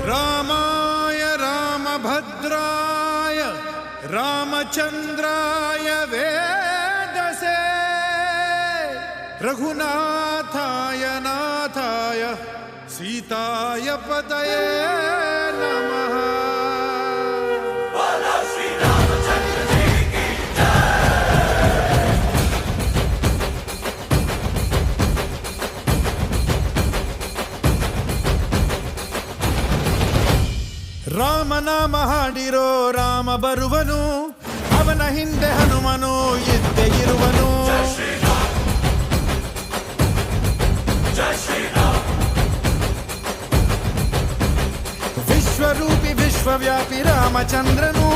रामाय रामभद्राय रामचन्द्राय वेदसे रघुनाथाय नाथाय सीताय पतये नमः। ರಾಮನಾಮ ಹಾಡಿರೋ ರಾಮ ಬರುವನು, ಅವನ ಹಿಂದೆ ಹನುಮನು ಇದ್ದೇ ಇರುವನು. ವಿಶ್ವರೂಪಿ ವಿಶ್ವವ್ಯಾಪಿ ರಾಮಚಂದ್ರನು,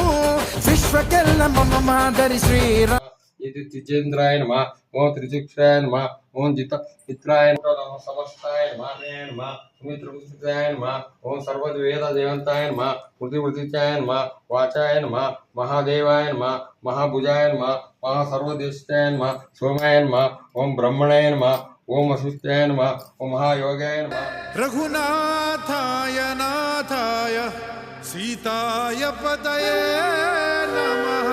ವಿಶ್ವಕ್ಕೆಲ್ಲ ಮಮ ಮಾದರಿ ಶ್ರೀರಾಮ. ಇದು ದ್ವಿಜೇಂದ್ರಾಯ ನಮಃ, ಓಂ ತ್ರಿಜುಕ್ಷಾಯ ನಮಃ, ಓಂ ಜಿತಾಯ ನಮಃ, ಸಮಸ್ತಾಯ ನಮಃ, ಸುಮಿತ್ರಪುತ್ರಾಯ ನಮಃ, ಓಂ ಸರ್ವವೇದ ದೇವಂತಾಯ ನಮಃ, ವೃದ್ಧಿವೃದ್ಧಿತ್ಯಾಯ ನಮಃ, ವಾಚಾಯ ನಮಃ, ಮಹಾದೇವಾಯ ನಮಃ, ಮಹಾಭುಜಾಯ ನಮಃ, ಮಹಾಸರ್ವದೇಶಾಯ ನಮಃ, ಸೋಮಾಯ ನಮಃ, ಓಂ ಬ್ರಹ್ಮಣಾಯ ನಮಃ, ಓಂ ವಸಿಷ್ಠಾಯ ನಮಃ, ಓಂ ಮಹಾಯೋಗಾಯ ನಮಃ. ರಘುನಾಥಾಯ ನಾಥಾಯ ಸೀತಾಯ ಪತಯೇ ನಮಃ.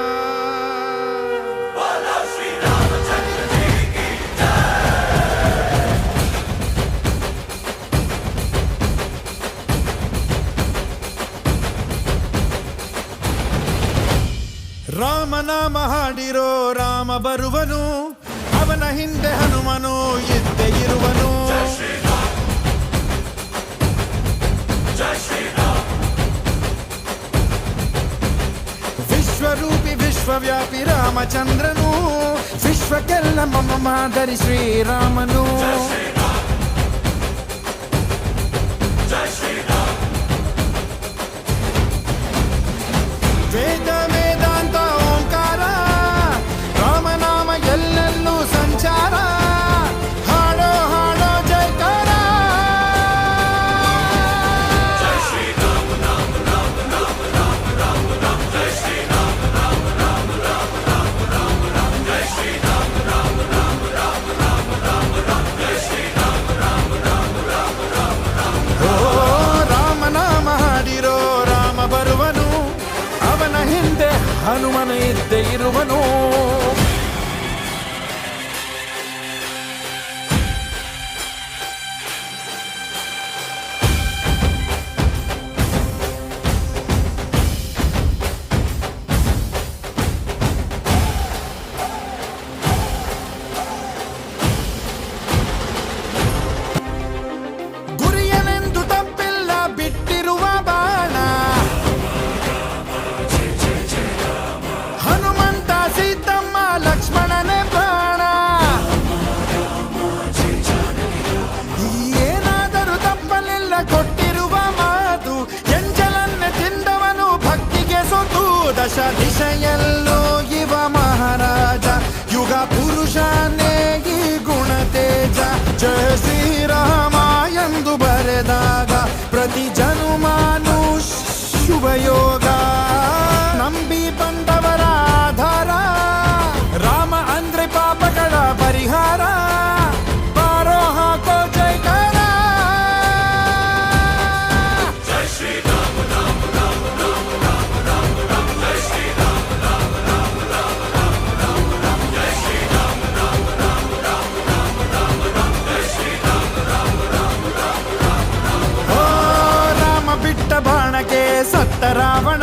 ರಾಮನಾಮ ಹಾಡಿರೋ ರಾಮ ಬರುವನು, ಅವನ ಹಿಂದೆ ಹನುಮನು ಇದ್ದೇ ಇರುವನು. ವಿಶ್ವರೂಪಿ ವಿಶ್ವವ್ಯಾಪಿ ರಾಮಚಂದ್ರನು, ವಿಶ್ವಕ್ಕೆಲ್ಲ ಮಮ ಮಾದರಿ ಶ್ರೀರಾಮನು. ವೇದ ವೇದಾಂತ ಓಂಕಾರ, ರಾಮನಾಮ ಎಲ್ಲೆಲ್ಲೂ ಸಂಚಾರ. ಹಾಡೋ ಹಾಡೋ ಜಯಕಾರ. ಓ ರಾಮನಾಮ ಹಾಡಿರೋ ರಾಮ ಬರುವನು, ಅವನ ಹಿಂದೆ ಹನುಮನು ಇದ್ದೇ ಇರುವನು. ಗುರಿಯನೆಂದು ತಪ್ಪಿಲ್ಲ ಬಿಟ್ಟಿರುವ ಬಾಣ, ಹನುಮಂತ ಸೀತಮ್ಮ ಲಕ್ಷ್ಮಣನೇ ಪ್ರಾಣ. ಏನಾದರೂ ತಪ್ಪಲಿಲ್ಲ ಕೊಟ್ಟಿರುವ ಮಾತು, ಎಂಜಲನ್ನೇ ತಿಂದವನು ಭಕ್ತಿಗೆ ಸೋತು. ದಶ ದಿಶೆಯಲ್ಲೂ ಇವ ಮಹಾರಾಜ, ಯುಗ ಪುರುಷನೇ ಈ ಗುಣ ತೇಜ. ಜಯ ಶ್ರೀರಾಮ ಎಂದು ಬರೆದಾಗ ಪ್ರತಿ ಜನುಮಾನು ಶುಭಯೋಗ. ನಂಬಿ ಬಂದವರ ಆಧಾರ, ರಾಮ ಅಂದ್ರೆ ಪಾಪಗಳ ಪರಿಹಾರ. ಬಾರೋ ಹಾಕೋ ಜೈಕಾರ. ಓ ರಾಮ ಬಿಟ್ಟ ಬಾಣಕ್ಕೆ ಸತ್ತ ರಾವಣ,